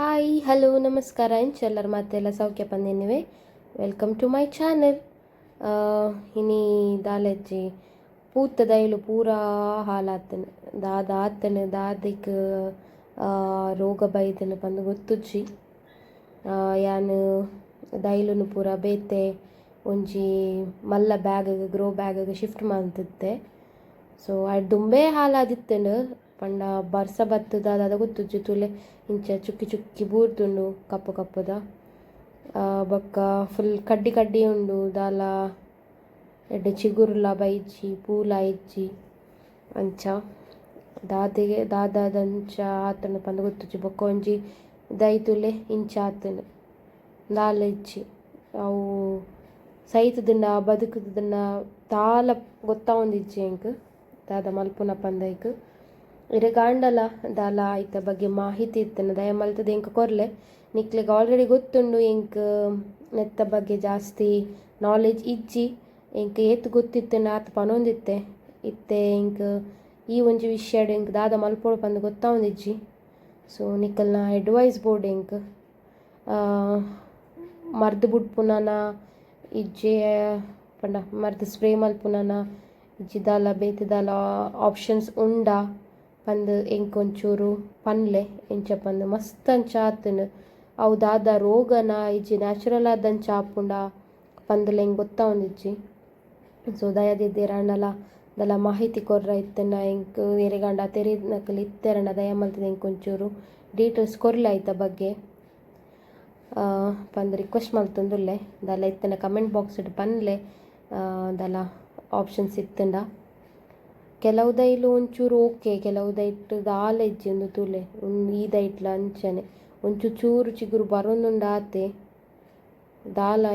Hi hello ನಮಸ್ಕಾರ ಇಂಚೆಲ್ಲರ ಮಾತೆಲ್ಲ ಸೌಖ್ಯ ಪಂದಿನಿವೆ. Welcome to my channel. ಇನಿ ದಾಲೆಜ್ಜಿ ಪೂತ ದೈಲು ಪೂರಾ ಹಾಲಾತನು ದಾದ ಆತನು ದಾದಿಕ್ ರೋಗ ಬೈದನು ಪಂದು ಗೊತ್ತುಜ್ಜಿ. ಯಾನು ದೈಲುನು ಪೂರ ಬೇತೆ ಒಂಜಿ ಮಲ್ಲ ಬ್ಯಾಗ್ ಗ್ರೋ ಬ್ಯಾಗ್ ಶಿಫ್ಟ್ ಮಾಡ್ತಿದ್ದೆ. ಸೊ ಅದು ದುಂಬೇ ಹಾಲಾದಿತ್ತನು ಪಂಡ ಬರ್ಸ ಬತ್ತದ ಅದ ಗೊತ್ತುಜ್ಜಿ ತುಲೆ ಇಂಚ ಚುಕ್ಕಿ ಚುಕ್ಕಿ ಬೂರ್ದುಂಡು ಕಪ್ಪು ಕಪ್ಪುದ ಬೊಕ್ಕ ಫುಲ್ ಕಡ್ಡಿ ಕಡ್ಡಿ ಉಂಡು ದಾಲ ಎಡ್ಡೆ ಚಿಗುರುಲ ಬೈಜಿ ಪೂಲ ಇಜ್ಜಿ ಅಂಚ ದಾದಂಚ ಆತನ ಪಂದು ಗೊತ್ತುಜ್ಜಿ. ಬೊಕ್ಕ ಒಂಜಿ ದೈತುಲೆ ಇಂಚ ಆತನು ದಾಲ ಇಜ್ಜಿ ಅವು ಸೈತದನ್ನ ಬದುಕುದನ್ನ ತಾಲ ಗೊತ್ತಾವೊಂದಿಜ್ಜಿ ಎಂಕ್ ದಾದ ಮಲ್ಪುನ ಪಂದೈಕ್ ಗಾಂಡಲ ದಾಲ ಐತ ಬಗ್ಗೆ ಮಾಹಿತಿ ಇತ್ತನ ದಯ ಮಲ್ತದ ಎಂಕ್ ಕೊರ್ಲೆ ನಿಕ್ಲೆಗ್ ಆಲ್ರೆಡಿ ಗೊತ್ತುಂಡು ಎಂಕ್ ನೆತ್ತ ಬಗ್ಗೆ ಜಾಸ್ತಿ ನಾಲೆಜ್ ಇಜ್ಜಿ ಎಂಕ್ ಏತ್ ಗೊತ್ತಿತ್ತನ ಆತ ಪನೊಂದಿತ್ತೆ ಇತ್ತೆ ಎಂಕ್ ಈ ಒಂಜಿ ವಿಷಯಡ್ ಎಂಕ್ ದಾದ ಮಲ್ಪೊಡು ಪಂದು ಗೊತ್ತಾವೊಂದಿಜ್ಜಿ. ಸೊ ನಿಕ್ಕಲ್ನ ಅಡ್ವೈಸ್ ಬೋರ್ಡ್ ಎಂಕ್ ಮರ್ದ್ ಬುಡ್ಪುನನ ಇಜ್ಜೆ ಪಂಡ ಮರ್ದ್ ಸ್ಪ್ರೇ ಮಲ್ಪುನನ ಇಜ್ಜಿ ದಾಲ ಬೇತೆ ದಾಲ ಆಪ್ಷನ್ಸ್ ಉಂಡ ಪಂದು ಎಂಕ್ ಒಂಚೂರು ಪನ್ಲೆ ಎಂಚ ಪಂದು ಮಸ್ತ್ ಅಂಚ ಆತನು ಅವು ದಾದ ರೋಗನ ಇಜ್ಜಿ ನ್ಯಾಚುರಲ್ ಆದಂಚ ಆಪುಂಡ ಪಂದುಲ ಎಂಕ್ ಗೊತ್ತಾವೊಂದಿಜ್ಜಿ. ಸೊ ದಯದಿದ್ದೇರಣ್ಣಲ ದಲ ಮಾಹಿತಿ ಕೊರ್ರ ಇತ್ತನ ಎಂಕ್ ಎರೆಗಾಂಡ ತೆರಿನಕಲ್ ಇತ್ತೆರಣ ದಯ ಮಲ್ತದ ಎಂಕ್ ಒಂಚೂರು ಡೀಟೇಲ್ಸ್ ಕೊರ್ಲೆ ಐತ ಬಗ್ಗೆ ಪಂದು ರಿಕ್ವೆಸ್ಟ್ ಮಲ್ತೊಂದುಲ್ಲೆ ದಾಲ ಇತ್ತನ ಕಮೆಂಟ್ ಬಾಕ್ಸ್ ಇಟ್ಟು ಪನ್ಲೆ ದಾಲ ಆಪ್ಷನ್ಸ್ ಇತ್ತಂಡ. ಕೆಲವು ದೈಲು ಒಂಚೂರು ಓಕೆ ಕೆಲವು ದೈಟ್ ದಾಲ ಇಜ್ಜಿ ಒಂದು ತುಲೆ ಈ ದೈಟ್ಲ ಅಂಚನೆ ಒಂಚೂರು ಚೂರು ಚಿಗುರು ಬರೋಂದುಂಡು ಆತೆ ದಾಲ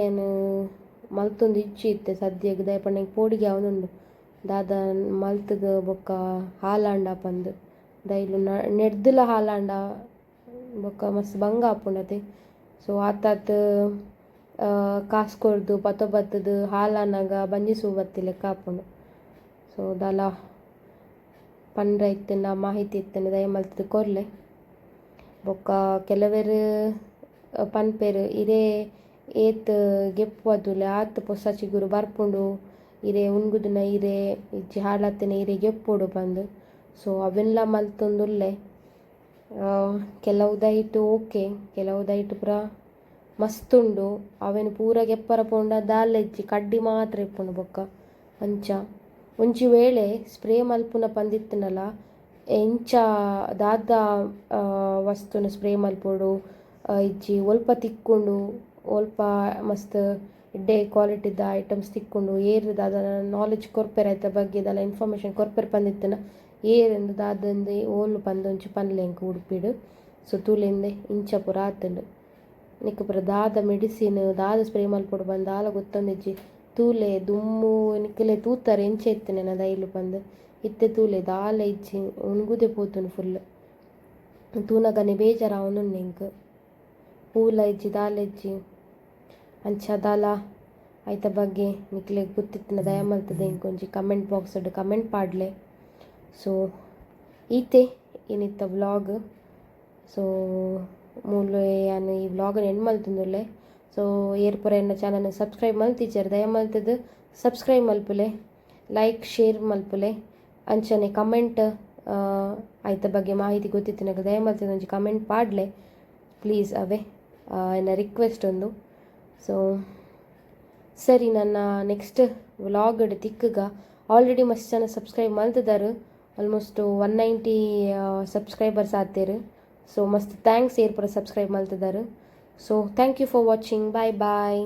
ಏನು ಮಲ್ತೊಂದು ಇಜ್ಜಿ ಇತ್ತೆ ಸದ್ಯಕ್ಕೆ ದಯ ಪಂಡ ಎಂಕ್ ಪೋಡಿಗೆ ಅವನುಂಡು ದಾದ ಮಲ್ತದ ಬೊಕ್ಕ ಹಾಲಾಂಡ ಪಂದು ದೈಲು ನೆಡ್ದುಲ ಹಾಲಾಂಡ ಬೊಕ್ಕ ಮಸ್ತ್ ಬಂಗ ಆಪುಂಡತೆ. ಸೊ ಆತಾತ್ ಕಾಸ್ಕೊರ್ದು ಪತೊ ಬತ್ತದ ಹಾಲಾನಾಗ ಬಂಜಿಸು ಬತ್ತಿ ಲೆಕ್ಕ ಆಪುಂಡು. ಸೊ ದಾಲ ಪಂಡ್ರ ಇತ್ತನ ಮಾಹಿತಿ ಇತ್ತನ ದಯ ಮಲ್ತದ ಕೊರ್ಲೆ ಬೊಕ್ಕ ಕೆಲವೆರು ಪನ್ಪೆರು ಇರೇ ಏತ್ ಗೆಪ್ಪುವದುಲೆ ಆತ್ ಪೊಸ ಚಿಗುರು ಬರ್ಪುಂಡು ಇರೇ ಉಣ್ಗುದಿನ ಇರೇ ಇಜ್ಜಿ ಹಾಳಾತಿನ ಇರೇ ಗೆಪ್ಪುಡು ಪಂದು. ಸೊ ಅವೆಲ್ಲ ಮಲ್ತೊಂದುಲ್ಲೆ ಕೆಲವು ದೈಟು ಓಕೆ ಕೆಲವು ದೈಟು ಪೂರ ಮಸ್ತುಂಡು ಅವೆನು ಪೂರ ಗೆಪ್ಪರ ಪೋಂಡ ದಾಲ ಇಜ್ಜಿ ಕಡ್ಡಿ ಮಾತ್ರ ಇಪ್ಪುಂಡು ಬೊಕ್ಕ ಅಂಚ ಒಂಜಿ ವೇಳೆ ಸ್ಪ್ರೇ ಮಲ್ಪುನ ಪಂದಿತ್ತನಲ ಎಂಚ ದಾದ ವಸ್ತುನ ಸ್ಪ್ರೇ ಮಲ್ಪೊಡು ಇಜ್ಜಿ ಒಲ್ಪ ತಿಕ್ಕೊಂಡು ಒಲ್ಪ ಮಸ್ತ್ ಎಡ್ಡೆ ಕ್ವಾಲಿಟಿದ ಐಟಮ್ಸ್ ತಿಕ್ಕೊಂಡು ಏರು ದಾದ ನಾಲೆಜ್ ಕೊರ್ಪೆರ್ ಐತ ಬಗ್ಗೆ ದಾಲ ಇನ್ಫಾರ್ಮೇಷನ್ ಕೊರ್ಪೆರ್ ಪಂದಿತ್ತನ ಏರೆಂದು ದಾದಂದು ಓಲು ಪಂದೊಂಚು ಪನ್ಲೆ ಎಂಕ್ ಉಡುಪಿಡು. ಸೊ ತೂಲೆಂದೆ ಇಂಚ ಪೂರ ಆತುಂಡು ನಿಕ್ಕ ಪೂರ ದಾದ ಮೆಡಿಸಿನ್ ದಾದ ಸ್ಪ್ರೇ ಮಲ್ಪೊಡು ಬಂದು ದಾಲ ಗೊತ್ತೊಂದಿಜ್ಜಿ ತೂಲೆ ದುಮ್ಮು ನಿಕ್ಕಲೆ ತೂತಾರೆ ಎಂಚ ಇತ್ತೇನೆ ದೈಲು ಪಂದು ಇತ್ತೆ ತೂಲೆ ದಾಲ ಇಜ್ಜಿ ಉಣ್ಗುದೆ ಪೋತುಂಡು ಫುಲ್ ತೂನಗನೆ ಬೇಜಾರ ಅವನುಂಡು ಎಂಕ್ ಪೂಲ ಇಜ್ಜಿ ದಾಲ ಇಜ್ಜಿ ಅಂಚ ದಾಲ ಐತ ಬಗ್ಗೆ ನಿಕ್ಲೆ ಗೊತ್ತಿತ್ತಿನ ದಯ ಮಲ್ತದೆ ಎಂಕ್ ಒಂಜಿ ಕಮೆಂಟ್ ಬಾಕ್ಸ್ ಕಮೆಂಟ್ ಪಾಡ್ಲೆ. ಸೊ ಈತೆ ಏನಿತ್ತ ವ್ಲಾಗ್. ಸೊ ಮೂಲು ಯಾನು ಈ ವ್ಲಾಗನ್ನು ಎಂಡ್ ಮಲ್ತೊಂದುಲ್ಲೆ. ಸೊ ಏರ್ಪುರ ಎನ್ನ ಚಾನಲ್ನ ಸಬ್ಸ್ಕ್ರೈಬ್ ಮಲ್ತಿಜ್ಜರ್ ದಯ ಮಲ್ತದು ಸಬ್ಸ್ಕ್ರೈಬ್ ಮಲ್ಪುಲೆ ಲೈಕ್ ಶೇರ್ ಮಲ್ಪುಲೆ ಅಂಚನೆ ಕಮೆಂಟ್ ಐತ ಬಗ್ಗೆ ಮಾಹಿತಿ ಗೊತ್ತಿತ್ತಿನಾಗ ದಯ ಮಲ್ತದ ಒಂಜಿ ಕಮೆಂಟ್ ಪಾಡ್ಲೆ ಪ್ಲೀಸ್ ಅವೇ ಎನ್ನ ರಿಕ್ವೆಸ್ಟ್ ಒಂದು. ಸೊ ಸರಿ ನನ್ನ ನೆಕ್ಸ್ಟ್ ವ್ಲಾಗ್ ತಿಕ್ಕಗ ಆಲ್ರೆಡಿ ಮಸ್ತ್ ಜನ ಸಬ್ಸ್ಕ್ರೈಬ್ ಮಲ್ತಿದ್ದಾರೆ ಆಲ್ಮೋಸ್ಟ್ 190 ಸಬ್ಸ್ಕ್ರೈಬರ್ಸ್ ಆತೇರು. ಸೊ ಮಸ್ತ್ ಥ್ಯಾಂಕ್ಸ್ ಏರ್ಪುರ ಸಬ್ಸ್ಕ್ರೈಬ್ ಮಲ್ತಿದ್ದಾರೆ. So thank you for watching. Bye bye.